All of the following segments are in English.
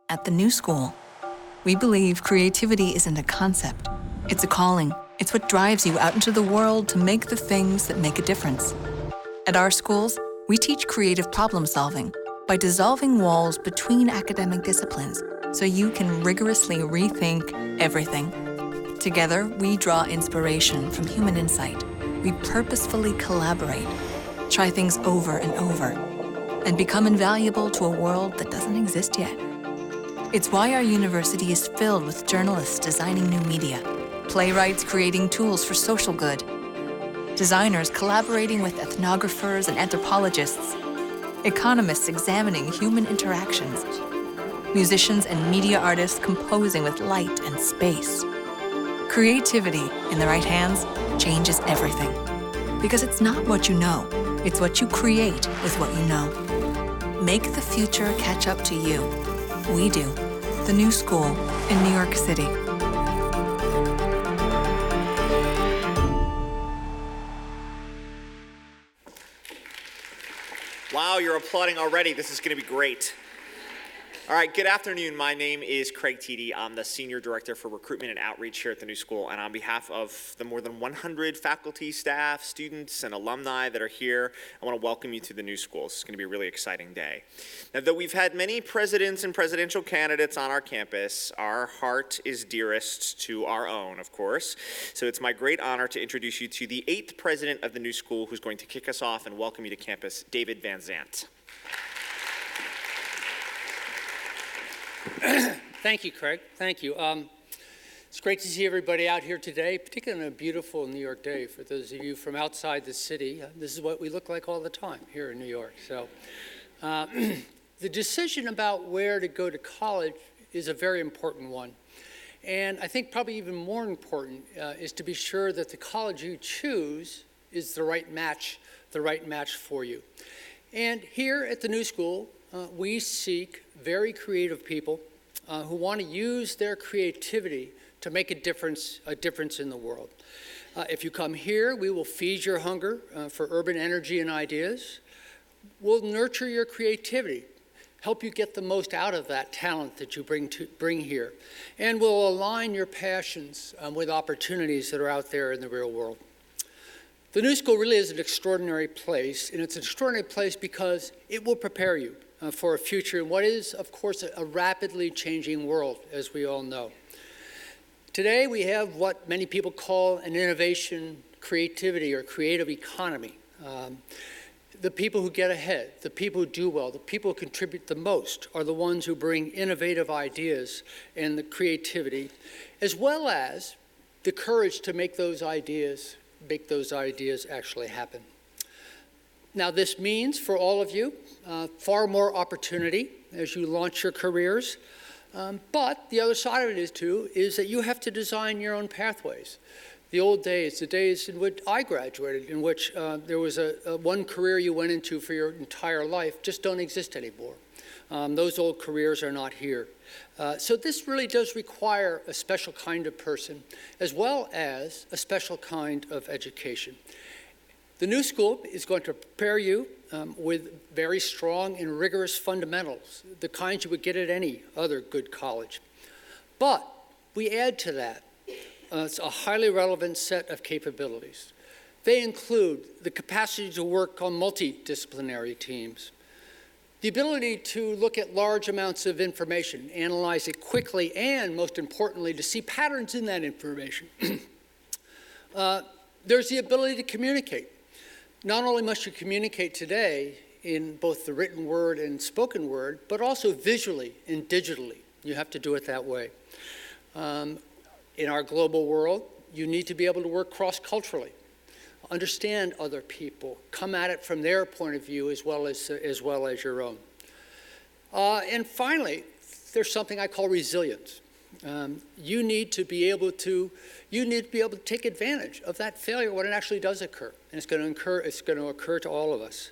At the New School, we believe creativity isn't a concept. It's a calling. It's what drives you out into the world to make the things that make a difference. At our schools, we teach creative problem solving by dissolving walls between academic disciplines so you can rigorously rethink everything. Together, we draw inspiration from human insight. We purposefully collaborate, try things over and over, and become invaluable to a world that doesn't exist yet. It's why our university is filled with journalists designing new media, playwrights creating tools for social good, designers collaborating with ethnographers and anthropologists, economists examining human interactions, musicians and media artists composing with light and space. Creativity, in the right hands, changes everything. Because it's not what you know, it's what you create with what you know. Make the future catch up to you. We do. The New School in New York City. Wow, you're applauding already. This is going to be great. All right, good afternoon. My name is Craig Tiede. I'm the Senior Director for Recruitment and Outreach here at the New School, and on behalf of the more than 100 faculty, staff, students, and alumni that are here, I want to welcome you to the New School. It's going to be a really exciting day. Now, though we've had many presidents and presidential candidates on our campus, our heart is dearest to our own, of course. So it's my great honor to introduce you to the 8th president of the New School, who's going to kick us off and welcome you to campus, David Van Zandt. Thank you, Craig. Thank you. It's great to see everybody out here today, particularly on a beautiful New York day. For those of you from outside the city, this is what we look like all the time here in New York. So the decision about where to go to college is a very important one. And I think probably even more important is to be sure that the college you choose is the right match for you. And here at the New School, we seek very creative people who want to use their creativity to make a difference in the world. If you come here, we will feed your hunger for urban energy and ideas. We'll nurture your creativity, help you get the most out of that talent that you bring here, and we'll align your passions with opportunities that are out there in the real world. The New School really is an extraordinary place, and it's an extraordinary place because it will prepare you for a future in what is, of course, a rapidly changing world, as we all know. Today, we have what many people call an innovation, creativity, or creative economy. The people who get ahead, the people who do well, the people who contribute the most are the ones who bring innovative ideas and the creativity, as well as the courage to make those ideas actually happen. Now, this means for all of you far more opportunity as you launch your careers. But the other side of it is that you have to design your own pathways. The old days, the days in which I graduated, in which there was one career you went into for your entire life, just don't exist anymore. Those old careers are not here. So this really does require a special kind of person, as well as a special kind of education. The New School is going to prepare you with very strong and rigorous fundamentals, the kinds you would get at any other good college. But we add to that a highly relevant set of capabilities. They include the capacity to work on multidisciplinary teams, the ability to look at large amounts of information, analyze it quickly, and most importantly, to see patterns in that information. There's the ability to communicate. Not only must you communicate today in both the written word and spoken word, but also visually and digitally. You have to do it that way. In our global world, you need to be able to work cross-culturally, understand other people, come at it from their point of view as well as your own. And finally, there's something I call resilience. You need to be able to take advantage of that failure when it actually does occur, and it's going to occur to all of us.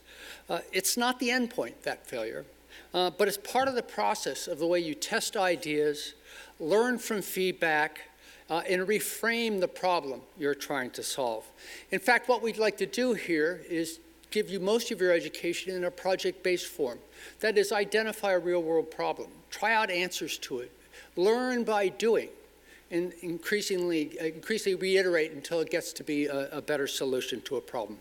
It's not the end point, that failure, but it's part of the process of the way you test ideas, learn from feedback, and reframe the problem you're trying to solve. In fact, what we'd like to do here is give you most of your education in a project-based form. That is, identify a real-world problem, Try out answers to it. Learn by doing, and increasingly reiterate until it gets to be a better solution to a problem.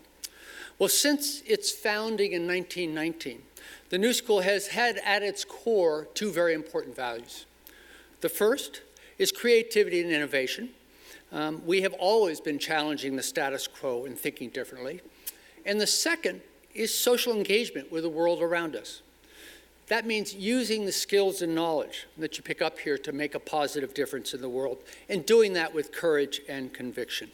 Well, since its founding in 1919, the New School has had at its core two very important values. The first is creativity and innovation. We have always been challenging the status quo and thinking differently. And the second is social engagement with the world around us. That means using the skills and knowledge that you pick up here to make a positive difference in the world, and doing that with courage and conviction.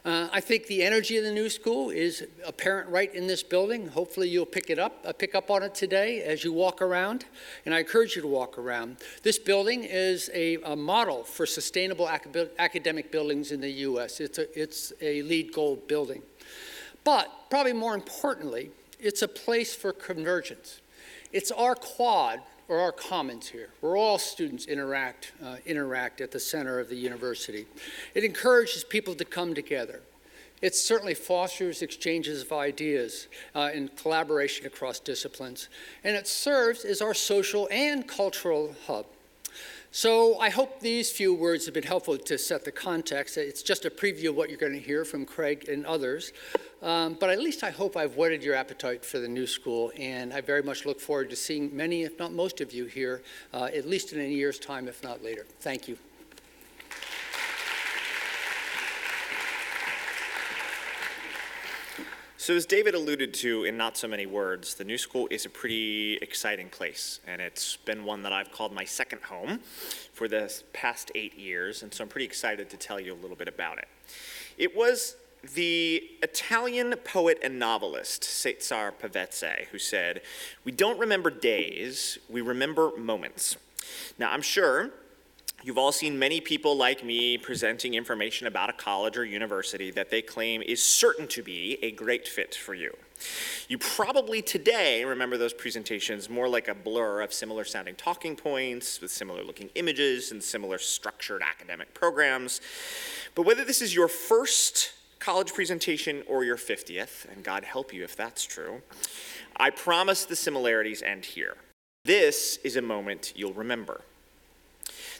I think the energy of the New School is apparent right in this building. Hopefully you'll pick up on it today as you walk around, and I encourage you to walk around. This building is a model for sustainable academic buildings in the US. It's a LEED Gold building. But probably more importantly, it's a place for convergence. It's our quad, or our commons here, where all students interact at the center of the university. It encourages people to come together. It certainly fosters exchanges of ideas and collaboration across disciplines. And it serves as our social and cultural hub. So I hope these few words have been helpful to set the context. It's just a preview of what you're going to hear from Craig and others. But at least I hope I've whetted your appetite for the New School, and I very much look forward to seeing many, if not most of you here, at least in a year's time, if not later. Thank you. So as David alluded to in not so many words, the New School is a pretty exciting place, and it's been one that I've called my second home for the past 8 years, and so I'm pretty excited to tell you a little bit about it. It was the Italian poet and novelist Cesare Pavese who said, "We don't remember days, we remember moments." Now, I'm sure you've all seen many people like me presenting information about a college or university that they claim is certain to be a great fit for you. You probably today remember those presentations more like a blur of similar sounding talking points with similar looking images and similar structured academic programs. But whether this is your first college presentation or your 50th, and God help you if that's true, I promise the similarities end here. This is a moment you'll remember.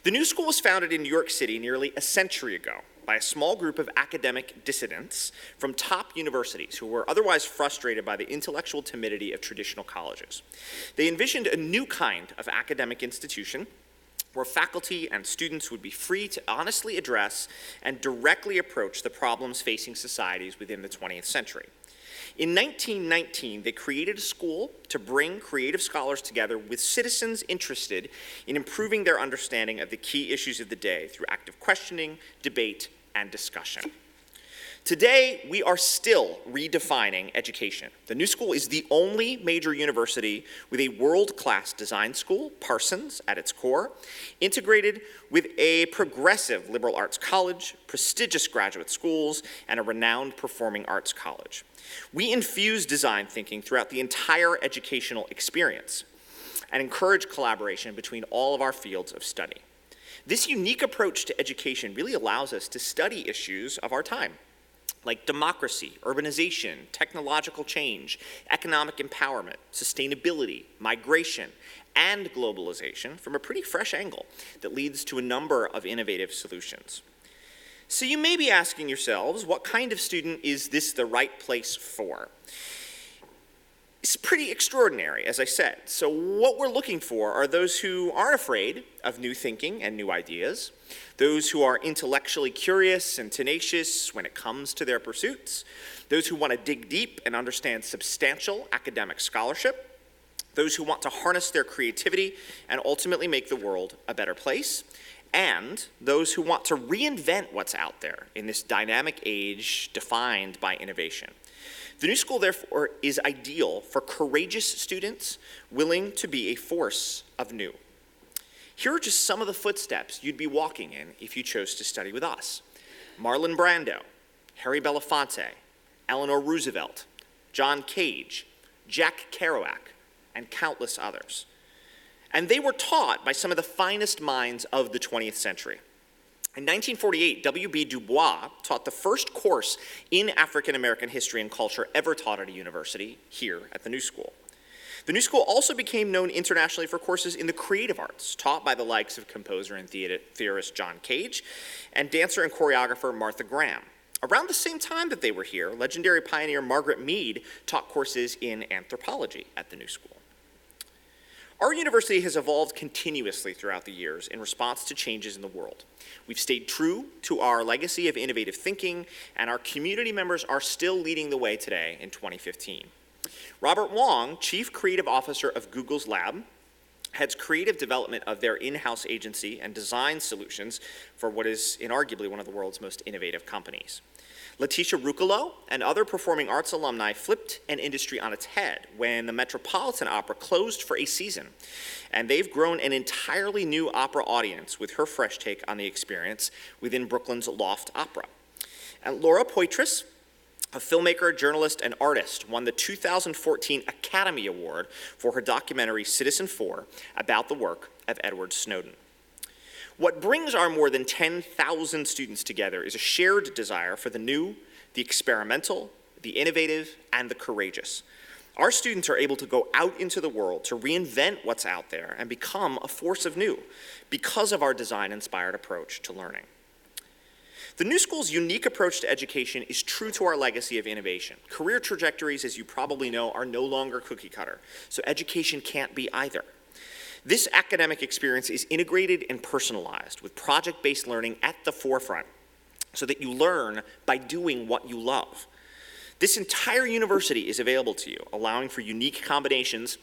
The New School was founded in New York City nearly a century ago by a small group of academic dissidents from top universities who were otherwise frustrated by the intellectual timidity of traditional colleges. They envisioned a new kind of academic institution where faculty and students would be free to honestly address and directly approach the problems facing societies within the 20th century. In 1919, they created a school to bring creative scholars together with citizens interested in improving their understanding of the key issues of the day through active questioning, debate, and discussion. Today, we are still redefining education. The New School is the only major university with a world-class design school, PARSONS, at its core, integrated with a progressive liberal arts college, prestigious graduate schools, and a renowned performing arts college. We infuse design thinking throughout the entire educational experience and encourage collaboration between all of our fields of study. This unique approach to education really allows us to study issues of our time, like democracy, urbanization, technological change, economic empowerment, sustainability, migration, and globalization from a pretty fresh angle that leads to a number of innovative solutions. So you may be asking yourselves, what kind of student is this the right place for? It's pretty extraordinary, as I said. So what we're looking for are those who aren't afraid of new thinking and new ideas, those who are intellectually curious and tenacious when it comes to their pursuits, those who want to dig deep and understand substantial academic scholarship, those who want to harness their creativity and ultimately make the world a better place, and those who want to reinvent what's out there in this dynamic age defined by innovation. The New School, therefore, is ideal for courageous students willing to be a force of new. Here are just some of the footsteps you'd be walking in if you chose to study with us. Marlon Brando, Harry Belafonte, Eleanor Roosevelt, John Cage, Jack Kerouac, and countless others. And they were taught by some of the finest minds of the 20th century. In 1948, W.B. Du Bois taught the first course in African American history and culture ever taught at a university here at the New School. The new school also became known internationally for courses in the creative arts, taught by the likes of composer and theorist John Cage and dancer and choreographer Martha Graham. Around the same time that they were here, legendary pioneer Margaret Mead taught courses in anthropology at the new school. Our university has evolved continuously throughout the years in response to changes in the world. We've stayed true to our legacy of innovative thinking, and our community members are still leading the way today in 2015. Robert Wong, Chief Creative Officer of Google's Lab, heads creative development of their in-house agency and design solutions for what is inarguably one of the world's most innovative companies. Letitia Ruccolo and other performing arts alumni flipped an industry on its head when the Metropolitan Opera closed for a season, and they've grown an entirely new opera audience with her fresh take on the experience within Brooklyn's Loft Opera. And Laura Poitras, a filmmaker, journalist, and artist, won the 2014 Academy Award for her documentary Citizen4 about the work of Edward Snowden. What brings our more than 10,000 students together is a shared desire for the new, the experimental, the innovative, and the courageous. Our students are able to go out into the world to reinvent what's out there and become a force of new because of our design-inspired approach to learning. The new school's unique approach to education is true to our legacy of innovation. Career trajectories, as you probably know, are no longer cookie cutter, so education can't be either. This academic experience is integrated and personalized with project-based learning at the forefront so that you learn by doing what you love. This entire university is available to you, allowing for unique combinations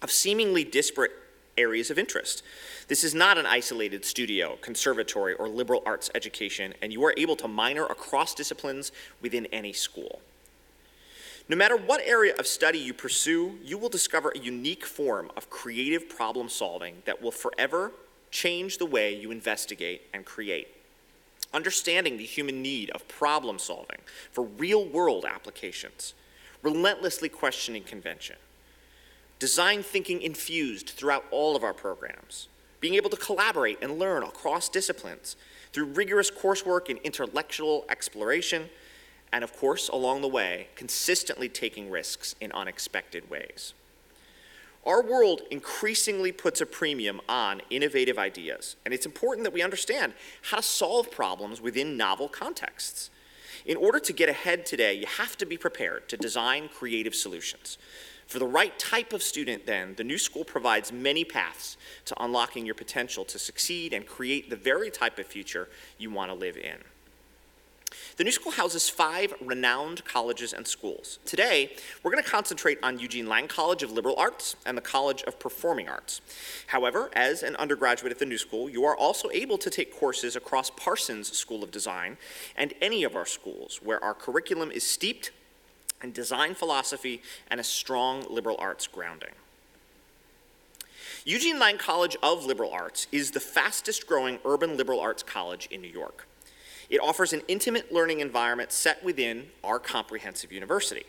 of seemingly disparate areas of interest. This is not an isolated studio, conservatory, or liberal arts education, and you are able to minor across disciplines within any school. No matter what area of study you pursue, you will discover a unique form of creative problem solving that will forever change the way you investigate and create. Understanding the human need of problem solving for real-world applications, relentlessly questioning convention, design thinking infused throughout all of our programs, being able to collaborate and learn across disciplines through rigorous coursework and intellectual exploration, and of course, along the way, consistently taking risks in unexpected ways. Our world increasingly puts a premium on innovative ideas, and it's important that we understand how to solve problems within novel contexts. In order to get ahead today, you have to be prepared to design creative solutions. For the right type of student, then, the new school provides many paths to unlocking your potential to succeed and create the very type of future you want to live in. The new school houses 5 renowned colleges and schools. Today, we're going to concentrate on Eugene Lang College of Liberal Arts and the College of Performing Arts. However, as an undergraduate at the new school, you are also able to take courses across Parsons School of Design and any of our schools where our curriculum is steeped in design philosophy and a strong liberal arts grounding. Eugene Lang College of Liberal Arts is the fastest growing urban liberal arts college in New York. It offers an intimate learning environment set within our comprehensive university.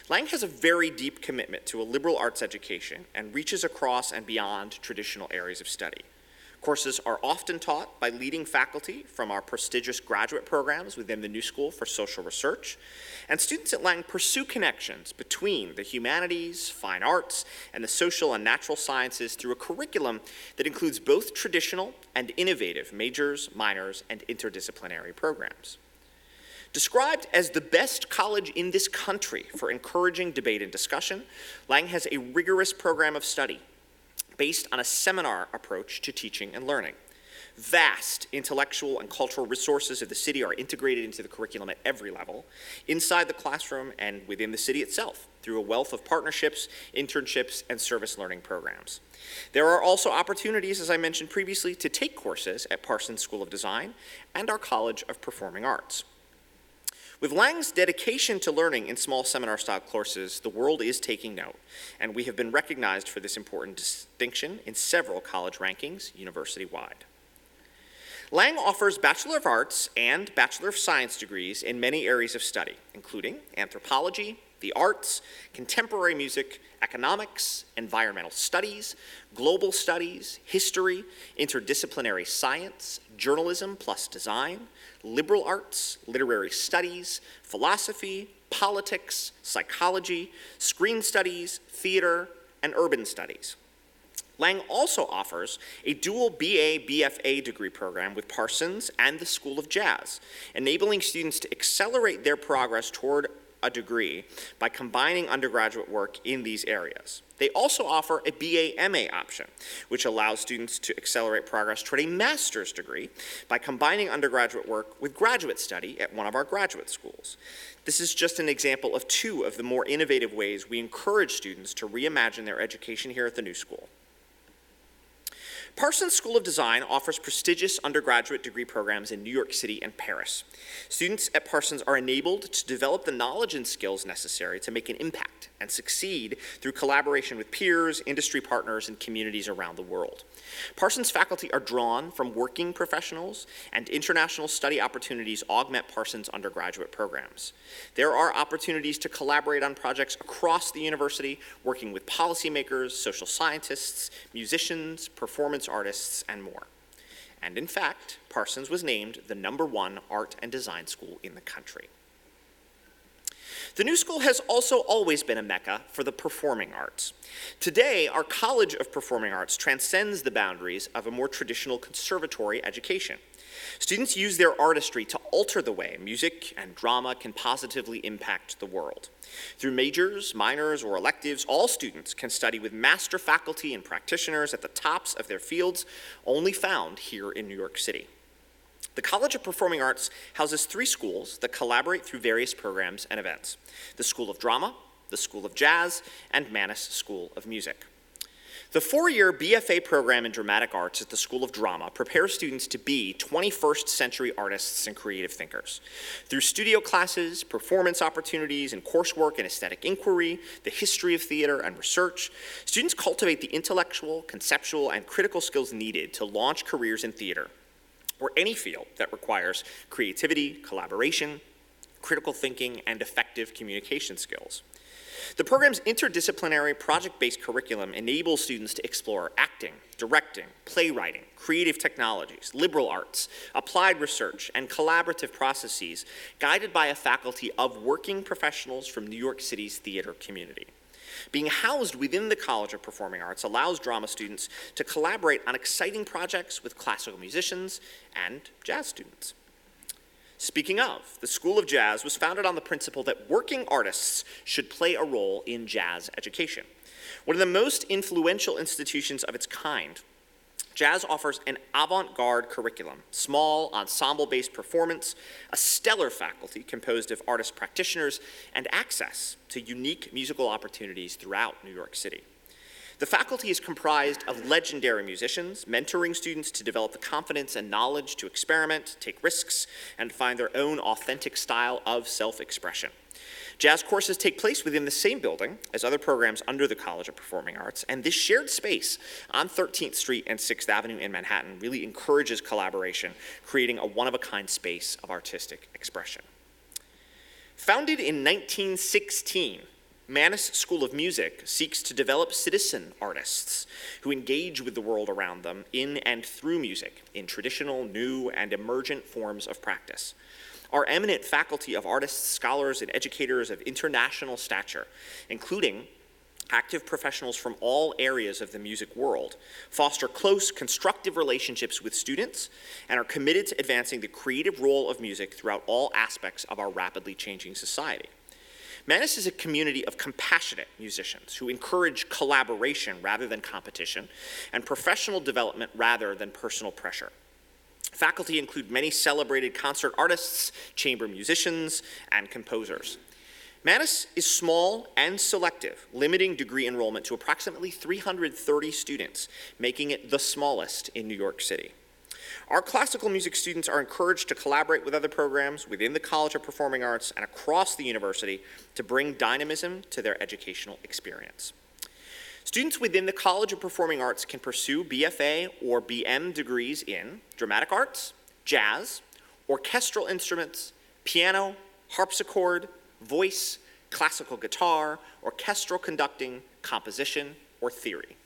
Lang has a very deep commitment to a liberal arts education and reaches across and beyond traditional areas of study. Courses are often taught by leading faculty from our prestigious graduate programs within the New School for Social Research, and students at Lang pursue connections between the humanities, fine arts, and the social and natural sciences through a curriculum that includes both traditional and innovative majors, minors, and interdisciplinary programs. Described as the best college in this country for encouraging debate and discussion, Lang has a rigorous program of study based on a seminar approach to teaching and learning. Vast intellectual and cultural resources of the city are integrated into the curriculum at every level, inside the classroom and within the city itself, through a wealth of partnerships, internships, and service learning programs. There are also opportunities, as I mentioned previously, to take courses at Parsons School of Design and our College of Performing Arts. With Lang's dedication to learning in small seminar-style courses, the world is taking note, and we have been recognized for this important distinction in several college rankings university-wide. Lang offers Bachelor of Arts and Bachelor of Science degrees in many areas of study, including anthropology, the arts, contemporary music, economics, environmental studies, global studies, history, interdisciplinary science, journalism plus design, liberal arts, literary studies, philosophy, politics, psychology, screen studies, theater, and urban studies. Lang also offers a dual BA/BFA degree program with Parsons and the School of Jazz, enabling students to accelerate their progress toward a degree by combining undergraduate work in these areas. They also offer a BA/MA option, which allows students to accelerate progress toward a master's degree by combining undergraduate work with graduate study at one of our graduate schools. This is just an example of two of the more innovative ways we encourage students to reimagine their education here at the new school. Parsons School of Design offers prestigious undergraduate degree programs in New York City and Paris. Students at Parsons are enabled to develop the knowledge and skills necessary to make an impact and succeed through collaboration with peers, industry partners, and communities around the world. Parsons faculty are drawn from working professionals, and international study opportunities augment Parsons undergraduate programs. There are opportunities to collaborate on projects across the university, working with policymakers, social scientists, musicians, performance artists, and more. And in fact, Parsons was named the #1 art and design school in the country. The new school has also always been a mecca for the performing arts. Today, our College of Performing Arts transcends the boundaries of a more traditional conservatory education. Students use their artistry to alter the way music and drama can positively impact the world. Through majors, minors, or electives, all students can study with master faculty and practitioners at the tops of their fields, only found here in New York City. The College of Performing Arts houses 3 schools that collaborate through various programs and events: the School of Drama, the School of Jazz, and Mannes School of Music. The 4-year BFA program in dramatic arts at the School of Drama prepares students to be 21st century artists and creative thinkers. Through studio classes, performance opportunities, and coursework in aesthetic inquiry, the history of theater, and research, students cultivate the intellectual, conceptual, and critical skills needed to launch careers in theater, or any field that requires creativity, collaboration, critical thinking, and effective communication skills. The program's interdisciplinary, project-based curriculum enables students to explore acting, directing, playwriting, creative technologies, liberal arts, applied research, and collaborative processes, guided by a faculty of working professionals from New York City's theater community. Being housed within the College of Performing Arts allows drama students to collaborate on exciting projects with classical musicians and jazz students. Speaking of, the School of Jazz was founded on the principle that working artists should play a role in jazz education. One of the most influential institutions of its kind, jazz offers an avant-garde curriculum, small ensemble-based performance, a stellar faculty composed of artist practitioners, and access to unique musical opportunities throughout New York City. The faculty is comprised of legendary musicians, mentoring students to develop the confidence and knowledge to experiment, take risks, and find their own authentic style of self-expression. Jazz courses take place within the same building as other programs under the College of Performing Arts, and this shared space on 13th Street and 6th Avenue in Manhattan really encourages collaboration, creating a one-of-a-kind space of artistic expression. Founded in 1916, Mannes School of Music seeks to develop citizen artists who engage with the world around them in and through music in traditional, new, and emergent forms of practice. Our eminent faculty of artists, scholars, and educators of international stature, including active professionals from all areas of the music world, foster close, constructive relationships with students and are committed to advancing the creative role of music throughout all aspects of our rapidly changing society. Mannes is a community of compassionate musicians who encourage collaboration rather than competition and professional development rather than personal pressure. Faculty include many celebrated concert artists, chamber musicians, and composers. Mannes is small and selective, limiting degree enrollment to approximately 330 students, making it the smallest in New York City. Our classical music students are encouraged to collaborate with other programs within the College of Performing Arts and across the university to bring dynamism to their educational experience. Students within the College of Performing Arts can pursue BFA or BM degrees in dramatic arts, jazz, orchestral instruments, piano, harpsichord, voice, classical guitar, orchestral conducting, composition, or theory.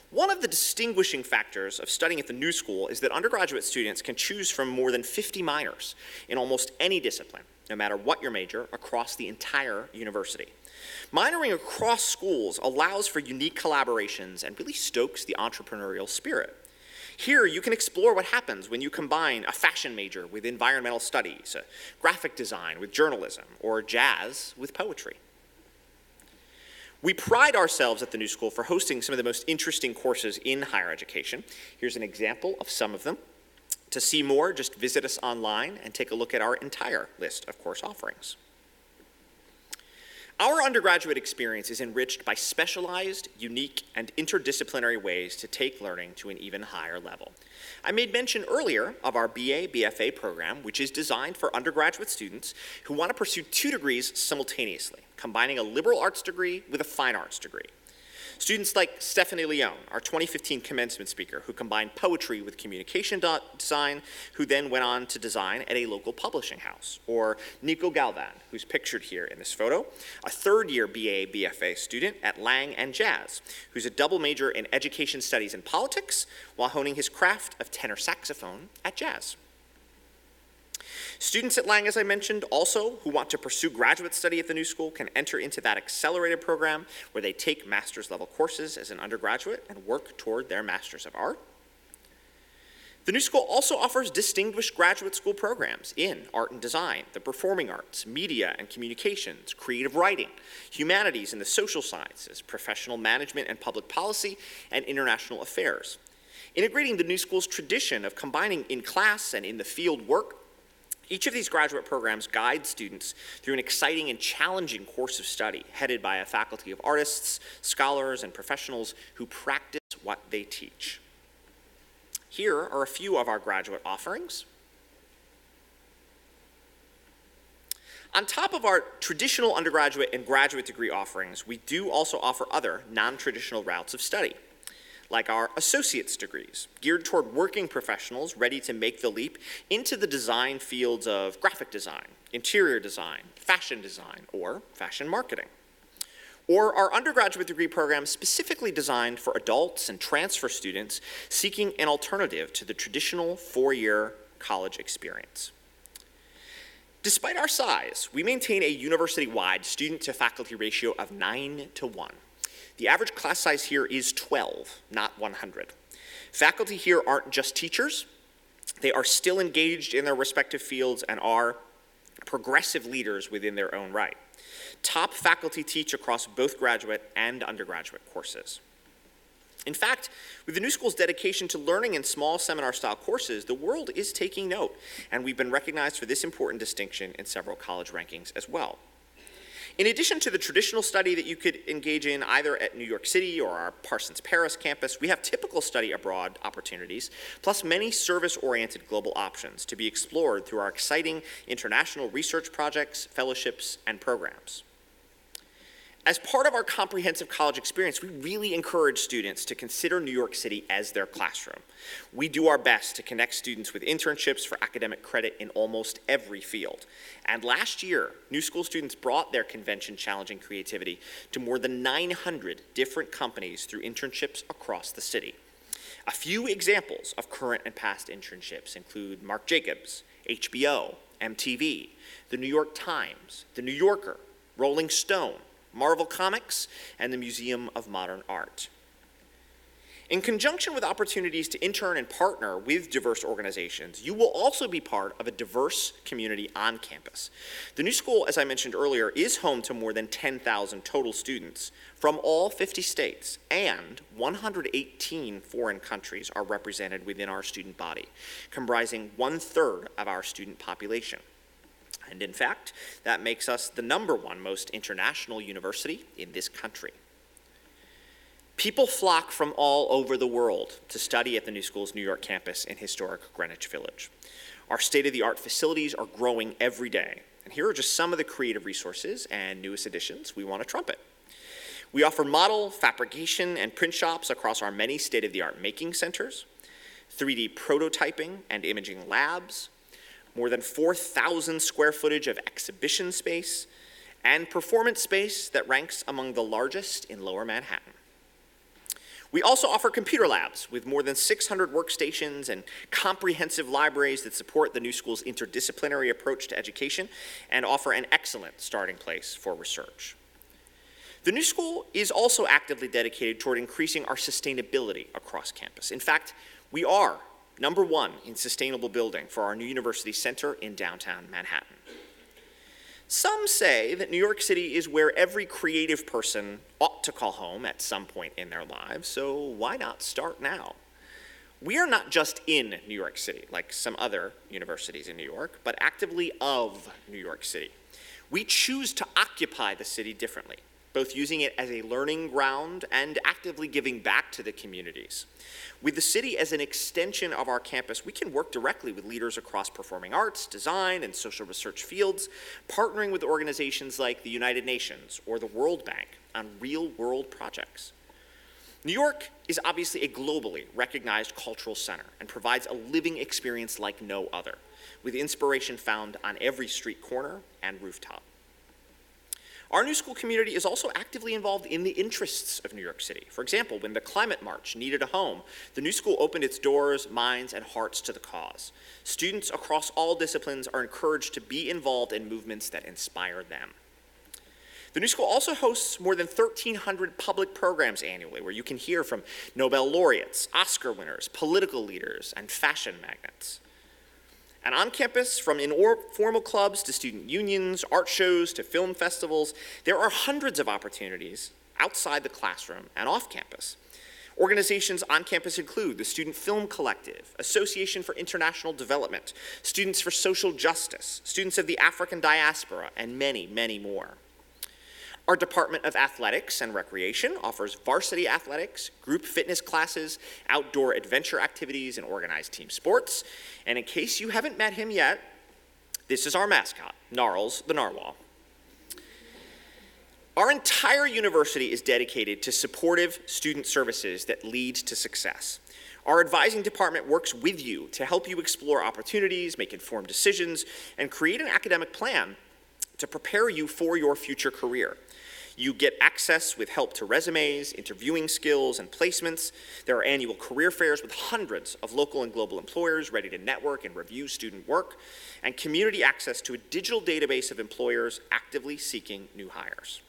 One of the distinguishing factors of studying at the New School is that undergraduate students can choose from more than 50 minors in almost any discipline, no matter what your major, across the entire university. Minoring across schools allows for unique collaborations and really stokes the entrepreneurial spirit. Here, you can explore what happens when you combine a fashion major with environmental studies, a graphic design with journalism, or jazz with poetry. We pride ourselves at the New School for hosting some of the most interesting courses in higher education. Here's an example of some of them. To see more, just visit us online and take a look at our entire list of course offerings. Our undergraduate experience is enriched by specialized, unique, and interdisciplinary ways to take learning to an even higher level. I made mention earlier of our BA, BFA program, which is designed for undergraduate students who want to pursue 2 degrees simultaneously, combining a liberal arts degree with a fine arts degree. Students like Stephanie Leone, our 2015 commencement speaker, who combined poetry with communication design, who then went on to design at a local publishing house. Or Nico Galvan, who's pictured here in this photo, a 3rd-year BA, BFA student at Lang and Jazz, who's a double major in education studies and politics while honing his craft of tenor saxophone at Jazz. Students at Lang, as I mentioned, also who want to pursue graduate study at the New School can enter into that accelerated program where they take master's level courses as an undergraduate and work toward their Master's of Art. The New School also offers distinguished graduate school programs in art and design, the performing arts, media and communications, creative writing, humanities and the social sciences, professional management and public policy, and international affairs. Integrating the New School's tradition of combining in-class and in-the-field work, each of these graduate programs guides students through an exciting and challenging course of study headed by a faculty of artists, scholars, and professionals who practice what they teach. Here are a few of our graduate offerings. On top of our traditional undergraduate and graduate degree offerings, we do also offer other non-traditional routes of study, like our associate's degrees, geared toward working professionals ready to make the leap into the design fields of graphic design, interior design, or fashion marketing. Or our undergraduate degree program specifically designed for adults and transfer students seeking an alternative to the traditional 4-year college experience. Despite our size, we maintain a university-wide student-to-faculty ratio of 9:1. The average class size here is 12, not 100. Faculty here aren't just teachers. They are still engaged in their respective fields and are progressive leaders within their own right. Top faculty teach across both graduate and undergraduate courses. In fact, with the New School's dedication to learning in small seminar-style courses, the world is taking note, and we've been recognized for this important distinction in several college rankings as well. In addition to the traditional study that you could engage in either at New York City or our Parsons Paris campus, we have typical study abroad opportunities, plus many service-oriented global options to be explored through our exciting international research projects, fellowships, and programs. As part of our comprehensive college experience, we really encourage students to consider New York City as their classroom. We do our best to connect students with internships for academic credit in almost every field. And last year, New School students brought their convention-challenging creativity to more than 900 different companies through internships across the city. A few examples of current and past internships include Marc Jacobs, HBO, MTV, the New York Times, the New Yorker, Rolling Stone, Marvel Comics, and the Museum of Modern Art. In conjunction with opportunities to intern and partner with diverse organizations, you will also be part of a diverse community on campus. The New School, as I mentioned earlier, is home to more than 10,000 total students from all 50 states, and 118 foreign countries are represented within our student body, comprising 1/3 of our student population. And in fact, that makes us the #1 most international university in this country. People flock from all over the world to study at the New School's New York campus in historic Greenwich Village. Our state-of-the-art facilities are growing every day, and here are just some of the creative resources and newest additions we want to trumpet. We offer model, fabrication, and print shops across our many state-of-the-art making centers, 3D prototyping and imaging labs, more than 4,000 square footage of exhibition space, and performance space that ranks among the largest in Lower Manhattan. We also offer computer labs with more than 600 workstations and comprehensive libraries that support the New School's interdisciplinary approach to education and offer an excellent starting place for research. The new school is also actively dedicated toward increasing our sustainability across campus. In fact, we are #1 in sustainable building for our new university center in downtown Manhattan. Some say that New York City is where every creative person ought to call home at some point in their lives, so why not start now? We are not just in New York City, like some other universities in New York, but actively of New York City. We choose to occupy the city differently, both using it as a learning ground and actively giving back to the communities. With the city as an extension of our campus, we can work directly with leaders across performing arts, design, and social research fields, partnering with organizations like the United Nations or the World Bank on real-world projects. New York is obviously a globally recognized cultural center and provides a living experience like no other, with inspiration found on every street corner and rooftop. Our new school community is also actively involved in the interests of New York City. For example, when the Climate March needed a home, the new school opened its doors, minds, and hearts to the cause. Students across all disciplines are encouraged to be involved in movements that inspire them. The new school also hosts more than 1,300 public programs annually, where you can hear from Nobel laureates, Oscar winners, political leaders, and fashion magnates. And on campus, from informal clubs to student unions, art shows to film festivals, there are hundreds of opportunities outside the classroom and off campus. Organizations on campus include the Student Film Collective, Association for International Development, Students for Social Justice, Students of the African Diaspora, and many, many more. Our Department of Athletics and Recreation offers varsity athletics, group fitness classes, outdoor adventure activities, and organized team sports. And in case you haven't met him yet, this is our mascot, Gnarls the Narwhal. Our entire university is dedicated to supportive student services that lead to success. Our advising department works with you to help you explore opportunities, make informed decisions, and create an academic plan to prepare you for your future career. You get access with help to resumes, interviewing skills, and placements. There are annual career fairs with hundreds of local and global employers ready to network and review student work, and community access to a digital database of employers actively seeking new hires.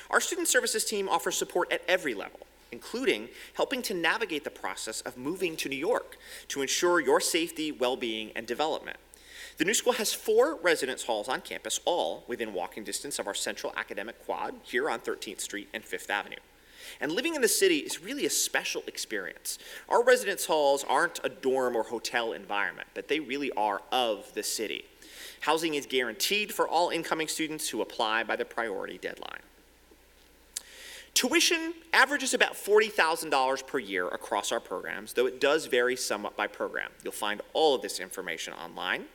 Our student services team offers support at every level, including helping to navigate the process of moving to New York to ensure your safety, well-being, and development. The new school has 4 residence halls on campus, all within walking distance of our central academic quad here on 13th Street and 5th Avenue. And living in the city is really a special experience. Our residence halls aren't a dorm or hotel environment, but they really are of the city. Housing is guaranteed for all incoming students who apply by the priority deadline. Tuition averages about $40,000 per year across our programs, though it does vary somewhat by program. You'll find all of this information online.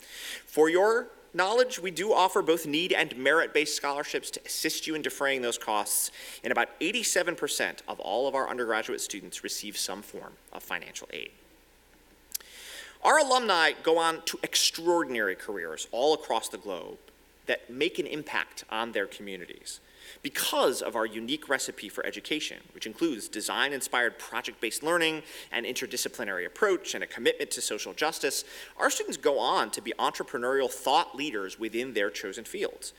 For your knowledge, we do offer both need and merit-based scholarships to assist you in defraying those costs, and about 87% of all of our undergraduate students receive some form of financial aid. Our alumni go on to extraordinary careers all across the globe that make an impact on their communities. Because of our unique recipe for education, which includes design-inspired project-based learning, an interdisciplinary approach, and a commitment to social justice, our students go on to be entrepreneurial thought leaders within their chosen fields.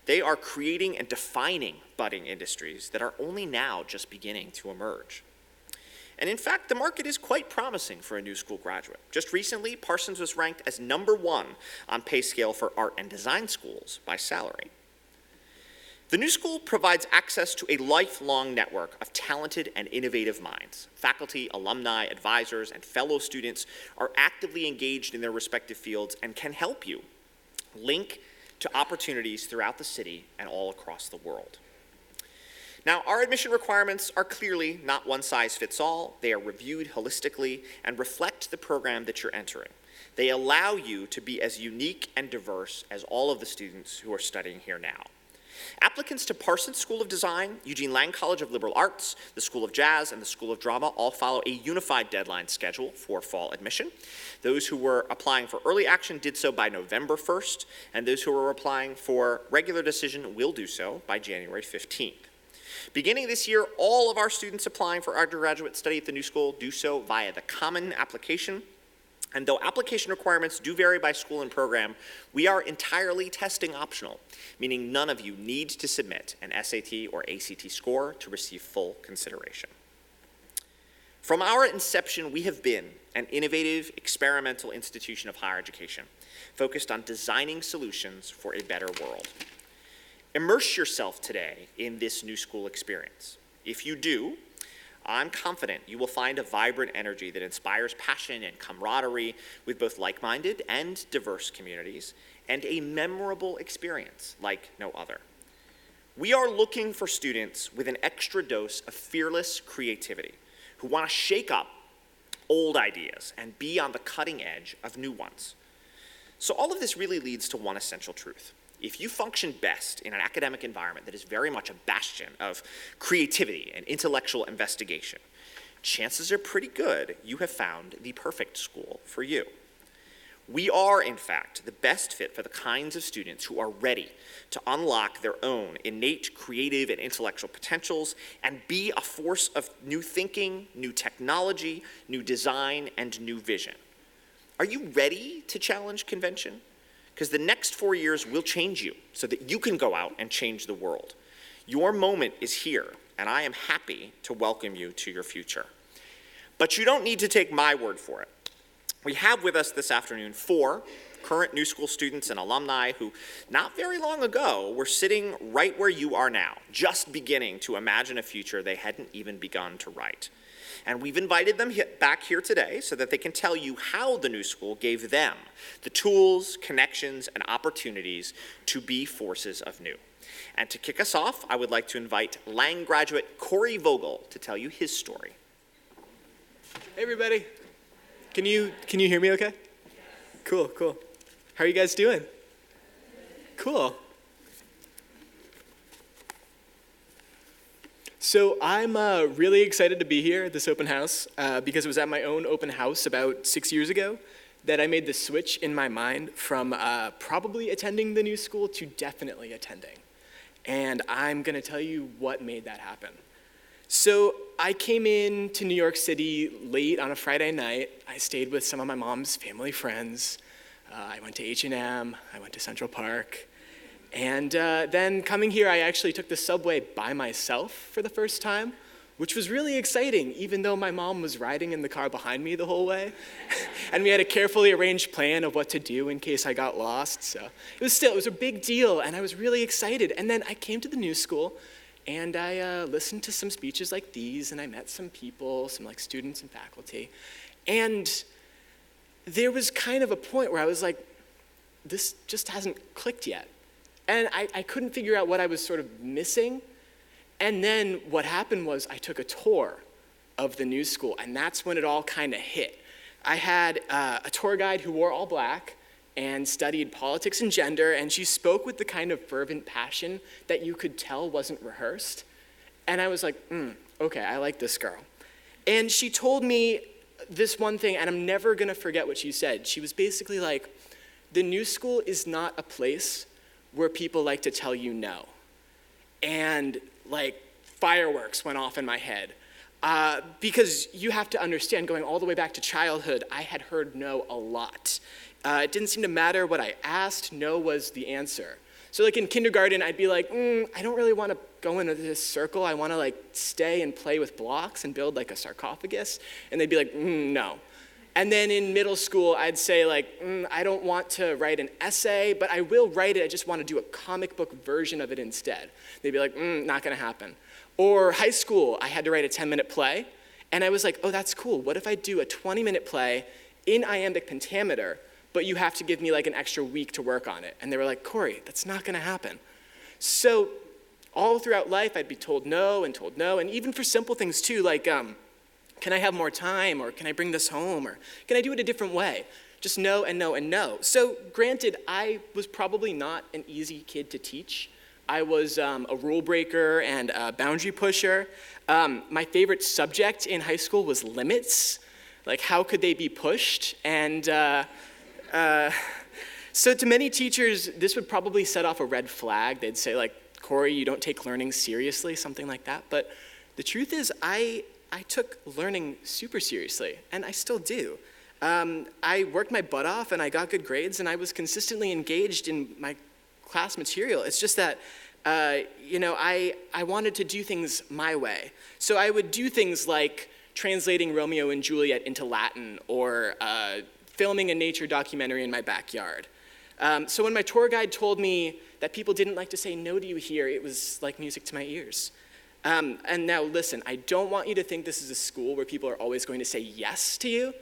They are creating and defining budding industries that are only now just beginning to emerge. And in fact, the market is quite promising for a new school graduate. Just recently, Parsons was ranked as #1 on pay scale for art and design schools by salary. The new school provides access to a lifelong network of talented and innovative minds. Faculty, alumni, advisors, and fellow students are actively engaged in their respective fields and can help you link to opportunities throughout the city and all across the world. Now, our admission requirements are clearly not one size fits all. They are reviewed holistically and reflect the program that you're entering. They allow you to be as unique and diverse as all of the students who are studying here now. Applicants to Parsons School of Design, Eugene Lang College of Liberal Arts, the School of Jazz, and the School of Drama all follow a unified deadline schedule for fall admission. Those who were applying for early action did so by November 1st, and those who were applying for regular decision will do so by January 15th. Beginning this year, all of our students applying for undergraduate study at the new school do so via the Common application. And though application requirements do vary by school and program, we are entirely testing optional, meaning none of you need to submit an SAT or ACT score to receive full consideration. From our inception, we have been an innovative, experimental institution of higher education, focused on designing solutions for a better world. Immerse yourself today in this new school experience. If you do, I'm confident you will find a vibrant energy that inspires passion and camaraderie with both like-minded and diverse communities, and a memorable experience like no other. We are looking for students with an extra dose of fearless creativity who want to shake up old ideas and be on the cutting edge of new ones. So all of this really leads to one essential truth. If you function best in an academic environment that is very much a bastion of creativity and intellectual investigation, chances are pretty good you have found the perfect school for you. We are, in fact, the best fit for the kinds of students who are ready to unlock their own innate creative and intellectual potentials and be a force of new thinking, new technology, new design, and new vision. Are you ready to challenge convention? Because the next 4 years will change you so that you can go out and change the world. Your moment is here, and I am happy to welcome you to your future. But you don't need to take my word for it. We have with us this afternoon 4 current New School students and alumni who, not very long ago, were sitting right where you are now, just beginning to imagine a future they hadn't even begun to write. And we've invited them back here today so that they can tell you how the New School gave them the tools, connections, and opportunities to be forces of new. And to kick us off, I would like to invite Lang graduate Corey Vogel to tell you his story. Hey everybody, can you hear me okay? Cool. How are you guys doing? Cool. So I'm really excited to be here at this open house because it was at my own open house about 6 years ago that I made the switch in my mind from probably attending the New School to definitely attending. And I'm going to tell you what made that happen. So I came in to New York City late on a Friday night. I stayed with some of my mom's family friends. I went to H&M. I went to Central Park. And then coming here, I actually took the subway by myself for the first time, which was really exciting, even though my mom was riding in the car behind me the whole way. And we had a carefully arranged plan of what to do in case I got lost. So it was a big deal, and I was really excited. And then I came to the New School, and I listened to some speeches like these, and I met some people, some like students and faculty. And there was kind of a point where I was like, this just hasn't clicked yet. And I couldn't figure out what I was sort of missing. And then what happened was I took a tour of the New School, and that's when it all kind of hit. I had a tour guide who wore all black and studied politics and gender, and she spoke with the kind of fervent passion that you could tell wasn't rehearsed. And I was like, okay, I like this girl. And she told me this one thing, and I'm never gonna forget what she said. She was basically like, the New School is not a place where people like to tell you no. And like fireworks went off in my head. Because you have to understand, going all the way back to childhood, I had heard no a lot. It didn't seem to matter what I asked, no was the answer. So like in kindergarten, I'd be like, I don't really want to go into this circle. I want to like stay and play with blocks and build like a sarcophagus. And they'd be like, no. And then in middle school, I'd say like, I don't want to write an essay, but I will write it. I just want to do a comic book version of it instead. They'd be like, not going to happen. Or high school, I had to write a 10-minute play. And I was like, oh, that's cool. What if I do a 20-minute play in iambic pentameter, but you have to give me like an extra week to work on it? And they were like, Corey, that's not going to happen. So all throughout life, I'd be told no. And even for simple things too, like, can I have more time, or can I bring this home, or can I do it a different way? Just no and no and no. So granted, I was probably not an easy kid to teach. I was a rule breaker and a boundary pusher. My favorite subject in high school was limits. Like, how could they be pushed? And so to many teachers, this would probably set off a red flag. They'd say like, Corey, you don't take learning seriously, something like that. But the truth is, I took learning super seriously, and I still do. I worked my butt off and I got good grades and I was consistently engaged in my class material. It's just that, I wanted to do things my way. So I would do things like translating Romeo and Juliet into Latin or filming a nature documentary in my backyard. So when my tour guide told me that people didn't like to say no to you here, it was like music to my ears. And now listen, I don't want you to think this is a school where people are always going to say yes to you,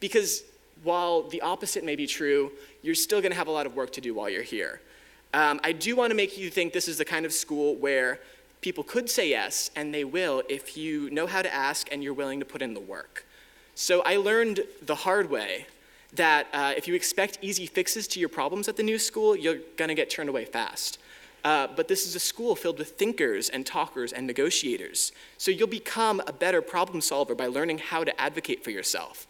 because while the opposite may be true, you're still gonna have a lot of work to do while you're here. I do wanna make you think this is the kind of school where people could say yes, and they will if you know how to ask and you're willing to put in the work. So I learned the hard way that if you expect easy fixes to your problems at the new school, you're gonna get turned away fast. But this is a school filled with thinkers and talkers and negotiators. So you'll become a better problem solver by learning how to advocate for yourself.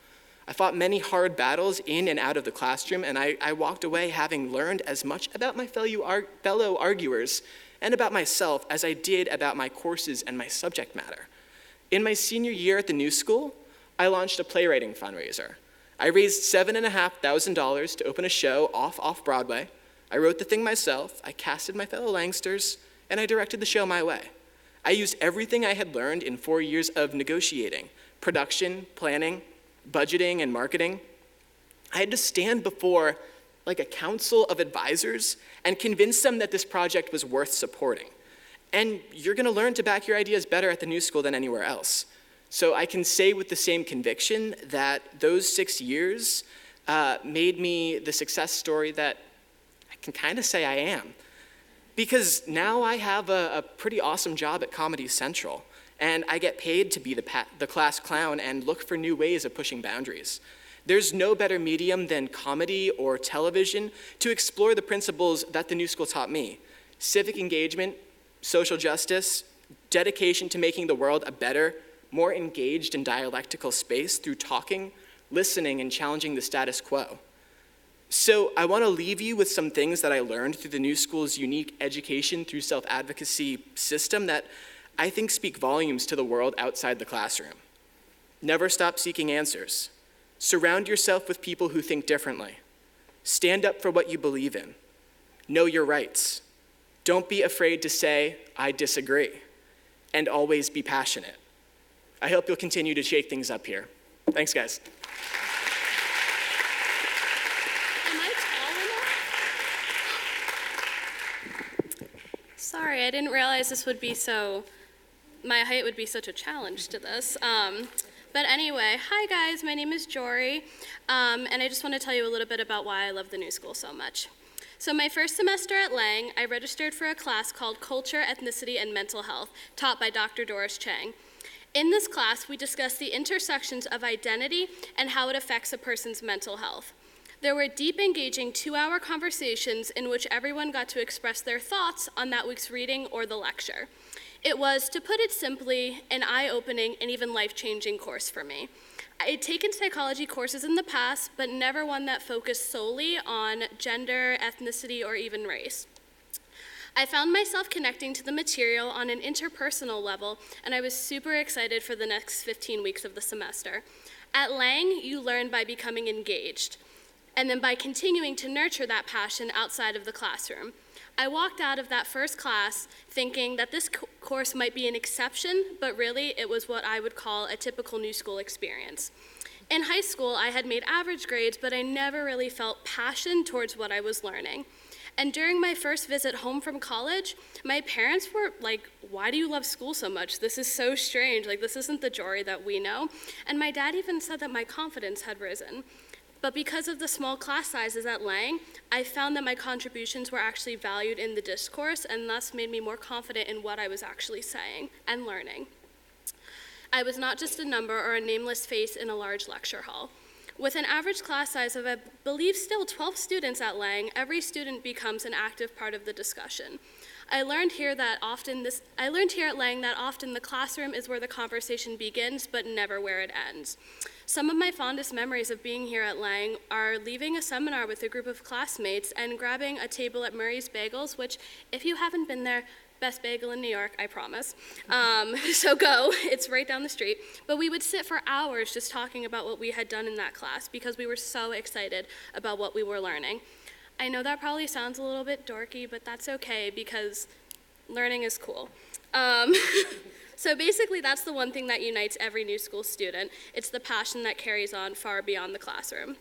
I fought many hard battles in and out of the classroom, and I walked away having learned as much about my fellow arguers and about myself as I did about my courses and my subject matter. In my senior year at the new school, I launched a playwriting fundraiser. I raised $7,500 to open a show off-Broadway. I wrote the thing myself, I casted my fellow Langsters, and I directed the show my way. I used everything I had learned in 4 years of negotiating, production, planning, budgeting, and marketing. I had to stand before like a council of advisors and convince them that this project was worth supporting. And you're gonna learn to back your ideas better at the new school than anywhere else. So I can say with the same conviction that those 6 years made me the success story that I can kind of say I am. Because now I have a pretty awesome job at Comedy Central, and I get paid to be the class clown and look for new ways of pushing boundaries. There's no better medium than comedy or television to explore the principles that the new school taught me: civic engagement, social justice, dedication to making the world a better, more engaged and dialectical space through talking, listening, and challenging the status quo. So I want to leave you with some things that I learned through the new school's unique education through self-advocacy system that I think speak volumes to the world outside the classroom. Never stop seeking answers. Surround yourself with people who think differently. Stand up for what you believe in. Know your rights. Don't be afraid to say, I disagree. And always be passionate. I hope you'll continue to shake things up here. Thanks, guys. Am I tall enough? Sorry, I didn't realize this would be my height would be such a challenge to this. But anyway, hi guys, my name is Jori, and I just want to tell you a little bit about why I love the new school so much. So my first semester at Lang, I registered for a class called Culture, Ethnicity, and Mental Health, taught by Dr. Doris Chang. In this class, we discussed the intersections of identity and how it affects a person's mental health. There were deep, engaging 2-hour conversations in which everyone got to express their thoughts on that week's reading or the lecture. It was, to put it simply, an eye-opening and even life-changing course for me. I had taken psychology courses in the past, but never one that focused solely on gender, ethnicity, or even race. I found myself connecting to the material on an interpersonal level, and I was super excited for the next 15 weeks of the semester. At Lang, you learn by becoming engaged, and then by continuing to nurture that passion outside of the classroom. I walked out of that first class thinking that this course might be an exception, but really it was what I would call a typical new school experience. In high school, I had made average grades, but I never really felt passion towards what I was learning. And during my first visit home from college, my parents were like, why do you love school so much? This is so strange. Like, this isn't the Jori that we know. And my dad even said that my confidence had risen. But because of the small class sizes at Lang, I found that my contributions were actually valued in the discourse and thus made me more confident in what I was actually saying and learning. I was not just a number or a nameless face in a large lecture hall. With an average class size of, I believe, still 12 students at Lang, every student becomes an active part of the discussion. I learned here at Lang that often the classroom is where the conversation begins, but never where it ends. Some of my fondest memories of being here at Lang are leaving a seminar with a group of classmates and grabbing a table at Murray's Bagels, which, if you haven't been there, Best bagel in New York, I promise. So go, it's right down the street. But we would sit for hours just talking about what we had done in that class because we were so excited about what we were learning. I know that probably sounds a little bit dorky, but that's okay because learning is cool. So basically that's the one thing that unites every new school student. It's the passion that carries on far beyond the classroom.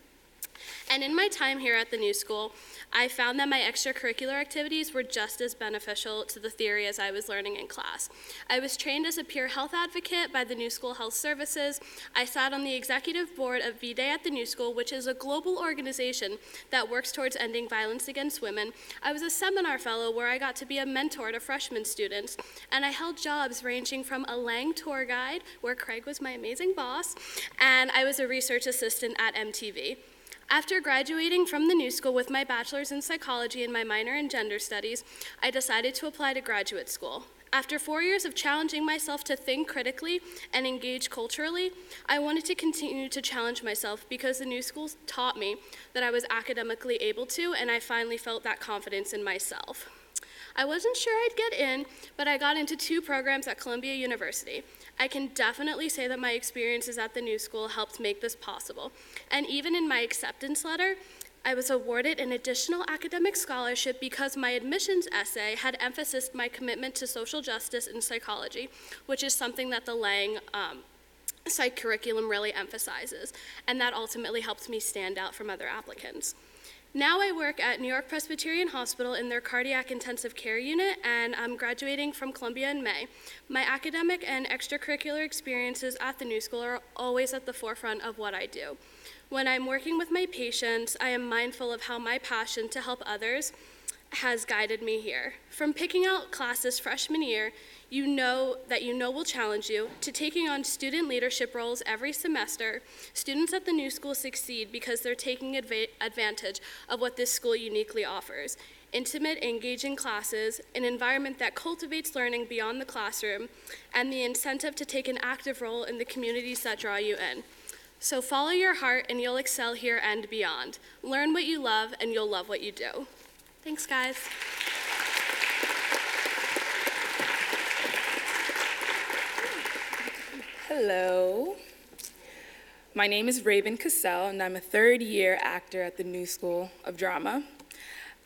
And in my time here at the New School, I found that my extracurricular activities were just as beneficial to the theory as I was learning in class. I was trained as a peer health advocate by the New School Health Services. I sat on the executive board of V-Day at the New School, which is a global organization that works towards ending violence against women. I was a seminar fellow where I got to be a mentor to freshman students, and I held jobs ranging from a Lang tour guide, where Craig was my amazing boss, and I was a research assistant at MTV. After graduating from the New School with my bachelor's in psychology and my minor in gender studies, I decided to apply to graduate school. After 4 years of challenging myself to think critically and engage culturally, I wanted to continue to challenge myself because the New School taught me that I was academically able to, and I finally felt that confidence in myself. I wasn't sure I'd get in, but I got into 2 programs at Columbia University. I can definitely say that my experiences at the New School helped make this possible. And even in my acceptance letter, I was awarded an additional academic scholarship because my admissions essay had emphasized my commitment to social justice and psychology, which is something that the Lang psych curriculum really emphasizes. And that ultimately helped me stand out from other applicants. Now I work at New York Presbyterian Hospital in their cardiac intensive care unit, and I'm graduating from Columbia in May. My academic and extracurricular experiences at the New School are always at the forefront of what I do. When I'm working with my patients, I am mindful of how my passion to help others has guided me here. From picking out classes freshman year, you know will challenge you, to taking on student leadership roles every semester, students at the New School succeed because they're taking advantage of what this school uniquely offers. Intimate, engaging classes, an environment that cultivates learning beyond the classroom, and the incentive to take an active role in the communities that draw you in. So follow your heart and you'll excel here and beyond. Learn what you love and you'll love what you do. Thanks, guys. Hello. My name is Raven Cassell, and I'm a third-year actor at the New School of Drama.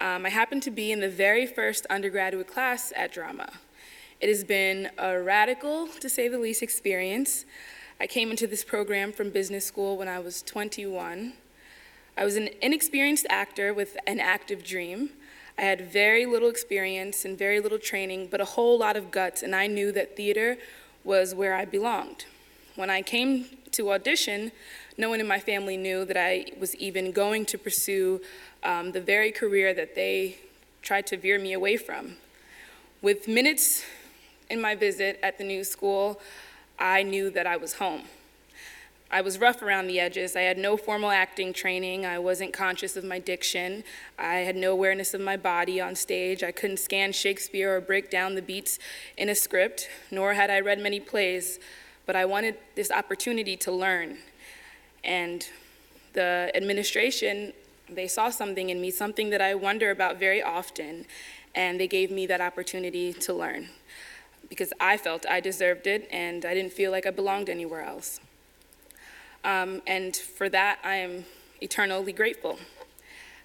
I happen to be in the very first undergraduate class at drama. It has been a radical, to say the least, experience. I came into this program from business school when I was 21. I was an inexperienced actor with an active dream. I had very little experience and very little training, but a whole lot of guts, and I knew that theater was where I belonged. When I came to audition, no one in my family knew that I was even going to pursue the very career that they tried to veer me away from. With minutes in my visit at the New School, I knew that I was home. I was rough around the edges. I had no formal acting training. I wasn't conscious of my diction. I had no awareness of my body on stage. I couldn't scan Shakespeare or break down the beats in a script, nor had I read many plays, but I wanted this opportunity to learn. And the administration, they saw something in me, something that I wonder about very often, and they gave me that opportunity to learn because I felt I deserved it and I didn't feel like I belonged anywhere else. And for that, I am eternally grateful.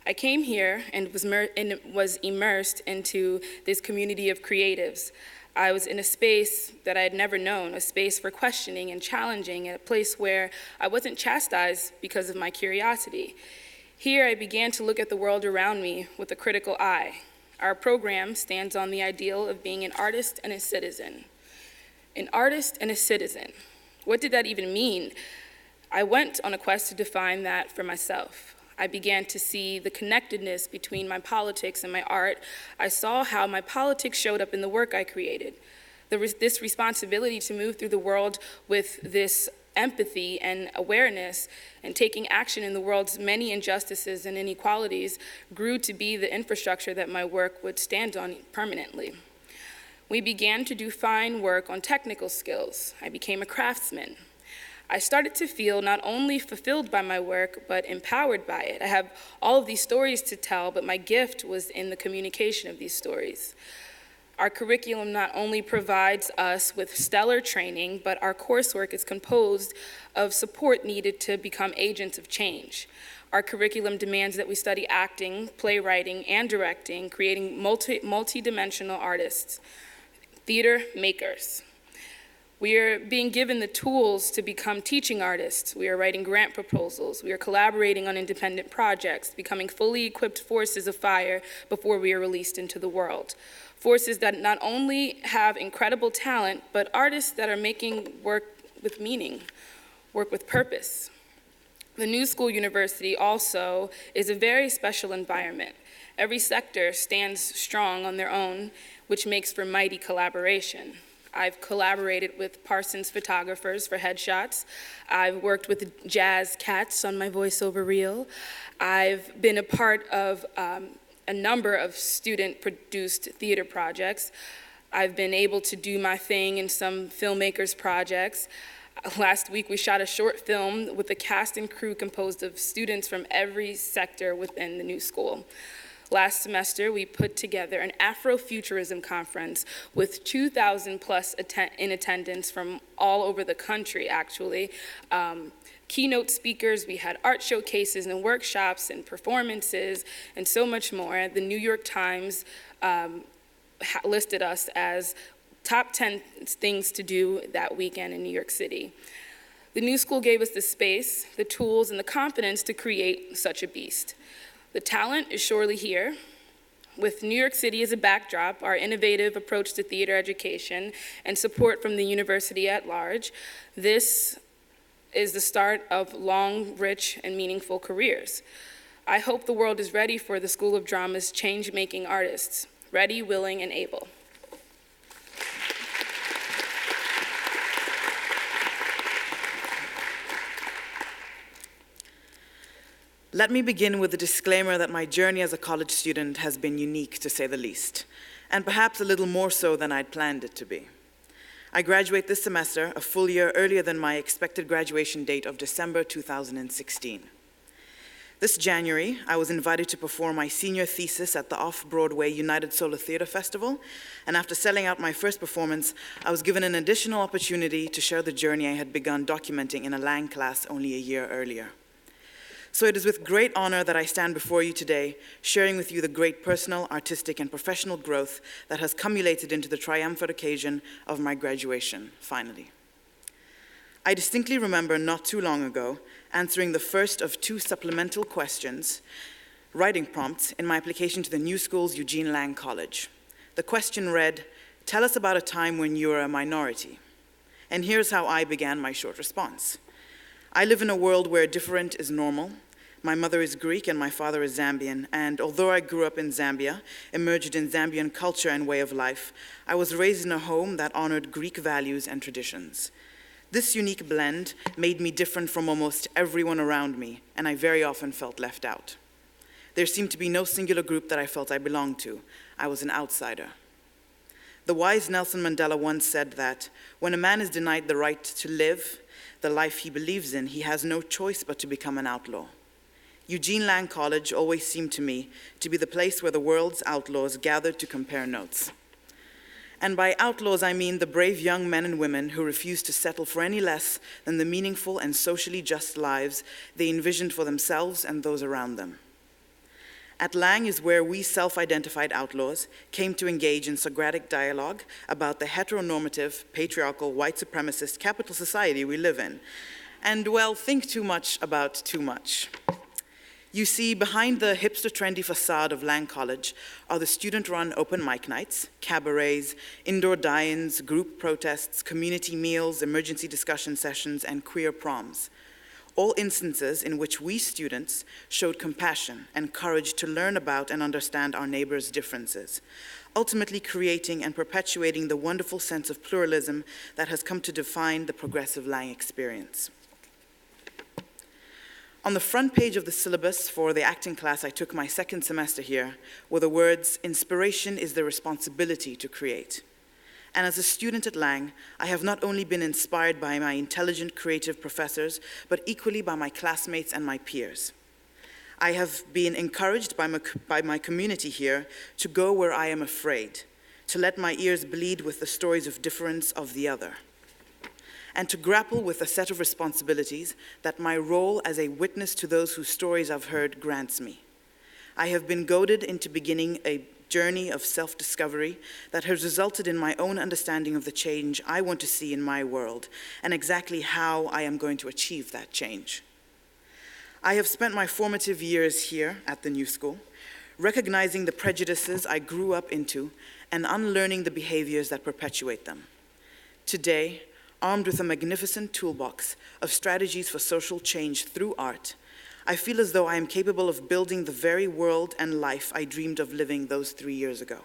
I came here and was immersed into this community of creatives. I was in a space that I had never known, a space for questioning and challenging, a place where I wasn't chastised because of my curiosity. Here, I began to look at the world around me with a critical eye. Our program stands on the ideal of being an artist and a citizen. An artist and a citizen. What did that even mean? I went on a quest to define that for myself. I began to see the connectedness between my politics and my art. I saw how my politics showed up in the work I created. This responsibility to move through the world with this empathy and awareness and taking action in the world's many injustices and inequalities grew to be the infrastructure that my work would stand on permanently. We began to do fine work on technical skills. I became a craftsman. I started to feel not only fulfilled by my work, but empowered by it. I have all of these stories to tell, but my gift was in the communication of these stories. Our curriculum not only provides us with stellar training, but our coursework is composed of support needed to become agents of change. Our curriculum demands that we study acting, playwriting, and directing, creating multi-dimensional artists, theater makers. We are being given the tools to become teaching artists. We are writing grant proposals. We are collaborating on independent projects, becoming fully equipped forces of fire before we are released into the world. Forces that not only have incredible talent, but artists that are making work with meaning, work with purpose. The New School University also is a very special environment. Every sector stands strong on their own, which makes for mighty collaboration. I've collaborated with PARSONS photographers for headshots. I've worked with Jazz Cats on my voiceover reel. I've been a part of a number of student-produced theater projects. I've been able to do my thing in some filmmakers' projects. Last week, we shot a short film with a cast and crew composed of students from every sector within the new school. Last semester, we put together an Afrofuturism conference with 2,000 plus in attendance from all over the country, actually. Keynote speakers, we had art showcases and workshops and performances and so much more. The New York Times listed us as top 10 things to do that weekend in New York City. The new school gave us the space, the tools, and the confidence to create such a beast. The talent is surely here. With New York City as a backdrop, our innovative approach to theater education, and support from the university at large, this is the start of long, rich, and meaningful careers. I hope the world is ready for the School of Drama's change-making artists, ready, willing, and able. Let me begin with a disclaimer that my journey as a college student has been unique, to say the least, and perhaps a little more so than I'd planned it to be. I graduate this semester a full year earlier than my expected graduation date of December 2016. This January, I was invited to perform my senior thesis at the Off-Broadway United Solar Theater Festival, and after selling out my first performance, I was given an additional opportunity to share the journey I had begun documenting in a Lang class only a year earlier. So it is with great honor that I stand before you today, sharing with you the great personal, artistic, and professional growth that has cumulated into the triumphant occasion of my graduation, finally. I distinctly remember not too long ago answering the first of 2 supplemental questions, writing prompts, in my application to the New School's Eugene Lang College. The question read, "Tell us about a time when you were a minority." And here's how I began my short response. I live in a world where different is normal. My mother is Greek and my father is Zambian, and although I grew up in Zambia, emerged in Zambian culture and way of life, I was raised in a home that honored Greek values and traditions. This unique blend made me different from almost everyone around me, and I very often felt left out. There seemed to be no singular group that I felt I belonged to. I was an outsider. The wise Nelson Mandela once said that when a man is denied the right to live the life he believes in, he has no choice but to become an outlaw. Eugene Lang College always seemed to me to be the place where the world's outlaws gathered to compare notes. And by outlaws, I mean the brave young men and women who refused to settle for any less than the meaningful and socially just lives they envisioned for themselves and those around them. At Lang is where we self-identified outlaws came to engage in Socratic dialogue about the heteronormative, patriarchal, white supremacist capital society we live in, and, well, think too much about too much. You see, behind the hipster-trendy facade of Lang College are the student-run open mic nights, cabarets, indoor die-ins, group protests, community meals, emergency discussion sessions, and queer proms. All instances in which we students showed compassion and courage to learn about and understand our neighbors' differences, ultimately creating and perpetuating the wonderful sense of pluralism that has come to define the progressive Lang experience. On the front page of the syllabus for the acting class I took my second semester here were the words, "Inspiration is the responsibility to create." And as a student at Lang, I have not only been inspired by my intelligent, creative professors, but equally by my classmates and my peers. I have been encouraged by my community here to go where I am afraid, to let my ears bleed with the stories of difference of the other, and to grapple with a set of responsibilities that my role as a witness to those whose stories I've heard grants me. I have been goaded into beginning a journey of self-discovery that has resulted in my own understanding of the change I want to see in my world and exactly how I am going to achieve that change. I have spent my formative years here at the New School, recognizing the prejudices I grew up into and unlearning the behaviors that perpetuate them. Today, armed with a magnificent toolbox of strategies for social change through art, I feel as though I am capable of building the very world and life I dreamed of living those 3 years ago.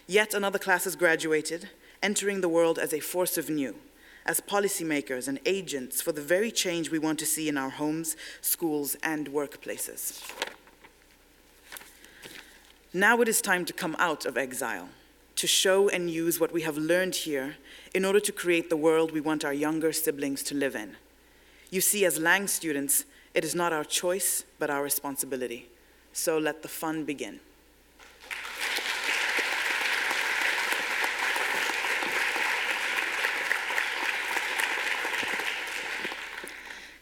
Yet another class has graduated, entering the world as a force of new, as policymakers and agents for the very change we want to see in our homes, schools, and workplaces. Now it is time to come out of exile, to show and use what we have learned here in order to create the world we want our younger siblings to live in. You see, as Lang students, it is not our choice, but our responsibility. So let the fun begin.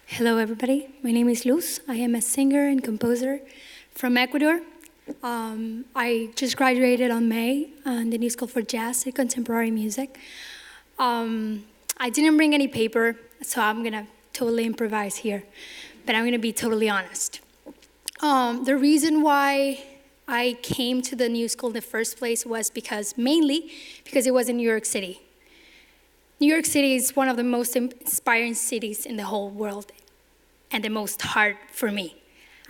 Hello, everybody. My name is Luz. I am a singer and composer from Ecuador. I just graduated on May on the New School for Jazz and Contemporary Music. I didn't bring any paper, so I'm gonna totally improvise here, but I'm gonna be totally honest. The reason why I came to the New School in the first place was mainly because it was in New York City. New York City is one of the most inspiring cities in the whole world, and the most hard for me.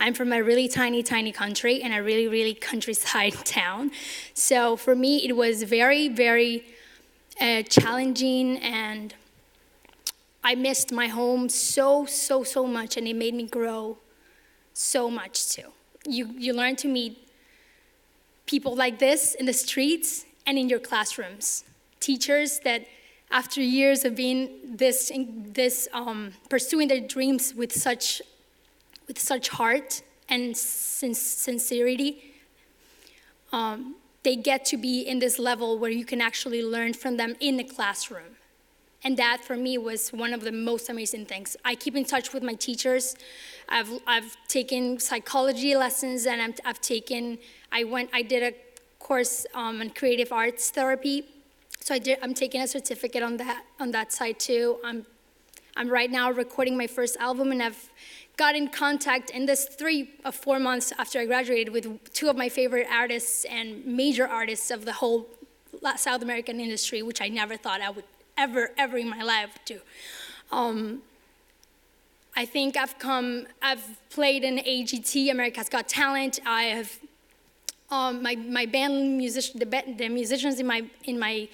I'm from a really tiny, tiny country and a really, really countryside town. So for me, it was very, very challenging, and I missed my home so much, and it made me grow so much too. You learn to meet people like this in the streets and in your classrooms. Teachers that after years of being pursuing their dreams with such heart and sincerity, they get to be in this level where you can actually learn from them in the classroom. And that, for me, was one of the most amazing things. I keep in touch with my teachers. I've taken psychology lessons, and I did a course on creative arts therapy. So I'm taking a certificate on that side too. I'm right now recording my first album, and I've got in contact in this 3 or 4 months after I graduated with 2 of my favorite artists and major artists of the whole South American industry, which I never thought I would ever in my life do. I think I've played in AGT, America's Got Talent. I have my band the musicians in my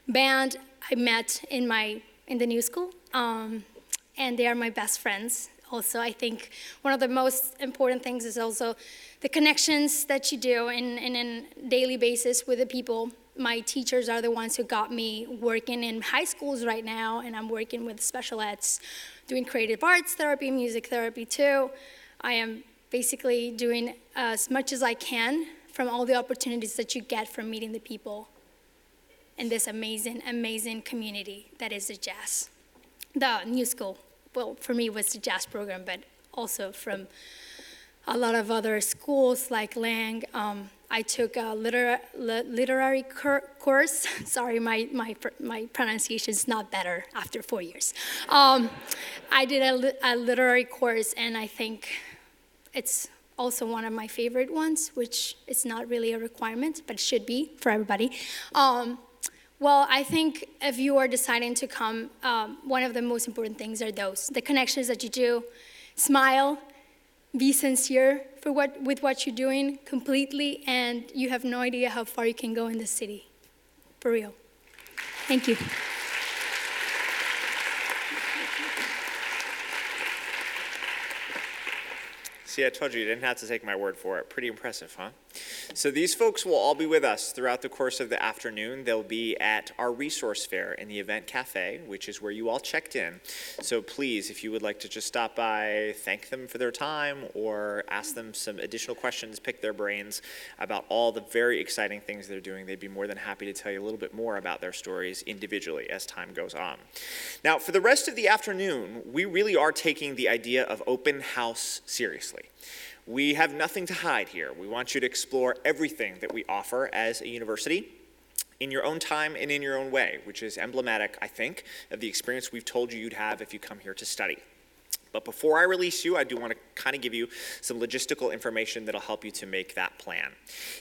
band I met in the New School, and they are my best friends. Also, I think one of the most important things is also the connections that you do in a daily basis with the people. My teachers are the ones who got me working in high schools right now, and I'm working with special eds, doing creative arts therapy, music therapy too. I am basically doing as much as I can from all the opportunities that you get from meeting the people in this amazing, amazing community that is the jazz. The New School, well, for me, was the jazz program, but also from a lot of other schools like Lang. I took a literary course. Sorry, my pronunciation is not better after 4 years. I did a literary course, and I think it's also one of my favorite ones, which is not really a requirement, but it should be for everybody. Well, I think if you are deciding to come, one of the most important things are the connections that you do. Smile, be sincere with what you're doing completely, and you have no idea how far you can go in this city, for real. Thank you. See, I told you didn't have to take my word for it. Pretty impressive, huh? So these folks will all be with us throughout the course of the afternoon. They'll be at our resource fair in the event cafe, which is where you all checked in. So please, if you would like to just stop by, thank them for their time, or ask them some additional questions, pick their brains about all the very exciting things they're doing, they'd be more than happy to tell you a little bit more about their stories individually as time goes on. Now, for the rest of the afternoon, we really are taking the idea of open house seriously. We have nothing to hide here. We want you to explore everything that we offer as a university in your own time and in your own way, which is emblematic, I think, of the experience we've told you you'd have if you come here to study. But before I release you, I do want to kind of give you some logistical information that'll help you to make that plan.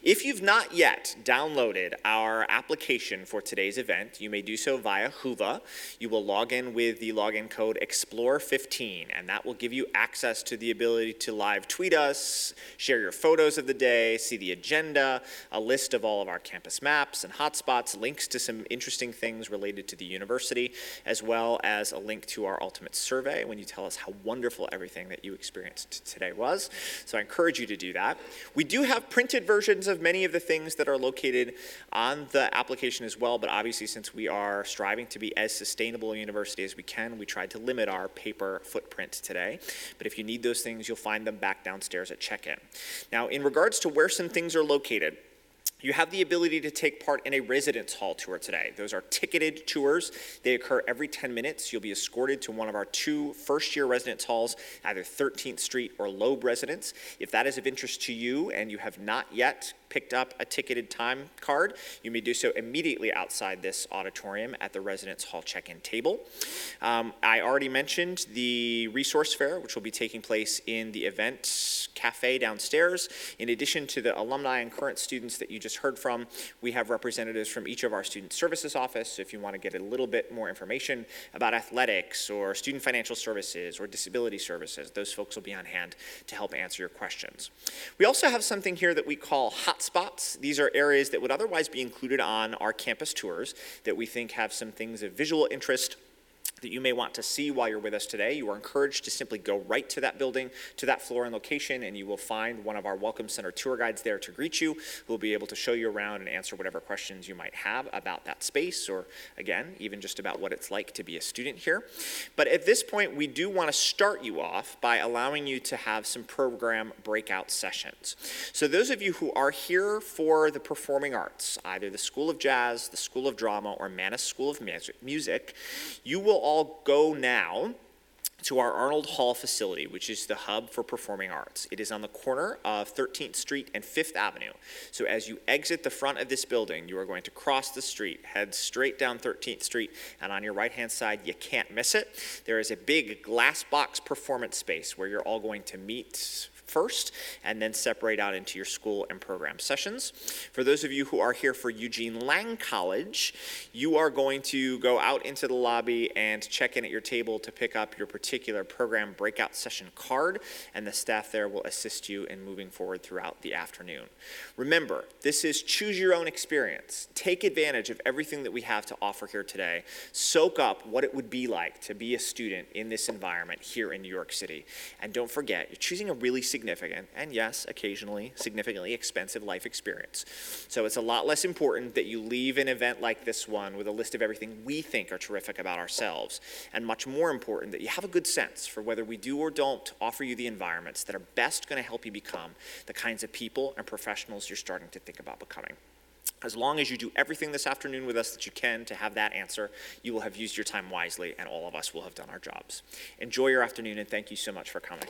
If you've not yet downloaded our application for today's event, you may do so via Whova. You will log in with the login code EXPLORE15, and that will give you access to the ability to live tweet us, share your photos of the day, see the agenda, a list of all of our campus maps and hotspots, links to some interesting things related to the university, as well as a link to our ultimate survey when you tell us how wonderful everything that you experienced today was. So I encourage you to do that. We do have printed versions of many of the things that are located on the application as well, but obviously since we are striving to be as sustainable a university as we can, we tried to limit our paper footprint today. But if you need those things, you'll find them back downstairs at check-in. Now, in regards to where some things are located, you have the ability to take part in a residence hall tour today. Those are ticketed tours. They occur every 10 minutes. You'll be escorted to one of our 2 first-year residence halls, either 13th Street or Loeb residence. If that is of interest to you and you have not yet picked up a ticketed time card, you may do so immediately outside this auditorium at the residence hall check-in table. I already mentioned the resource fair, which will be taking place in the event cafe downstairs. In addition to the alumni and current students that you just heard from, we have representatives from each of our student services office. So if you want to get a little bit more information about athletics or student financial services or disability services, those folks will be on hand to help answer your questions. We also have something here that we call hotspots. These are areas that would otherwise be included on our campus tours that we think have some things of visual interest that you may want to see while you're with us today. You are encouraged to simply go right to that building, to that floor and location, and you will find one of our Welcome Center tour guides there to greet you, who will be able to show you around and answer whatever questions you might have about that space, or again, even just about what it's like to be a student here. But at this point, we do want to start you off by allowing you to have some program breakout sessions. So those of you who are here for the performing arts, either the School of Jazz, the School of Drama, or Mannes School of Music, you will all go now to our Arnold Hall facility, which is the hub for performing arts. It is on the corner of 13th Street and 5th Avenue. So as you exit the front of this building, you are going to cross the street, head straight down 13th Street, and on your right-hand side, you can't miss it. There is a big glass box performance space where you're all going to meet first, and then separate out into your school and program sessions. For those of you who are here for Eugene Lang College, you are going to go out into the lobby and check in at your table to pick up your particular program breakout session card, and the staff there will assist you in moving forward throughout the afternoon. Remember, this is choose your own experience. Take advantage of everything that we have to offer here today. Soak up what it would be like to be a student in this environment here in New York City. And don't forget, you're choosing a really significant, and yes, occasionally significantly expensive life experience. So it's a lot less important that you leave an event like this one with a list of everything we think are terrific about ourselves, and much more important that you have a good sense for whether we do or don't offer you the environments that are best going to help you become the kinds of people and professionals you're starting to think about becoming. As long as you do everything this afternoon with us that you can to have that answer, you will have used your time wisely, and all of us will have done our jobs. Enjoy your afternoon, and thank you so much for coming.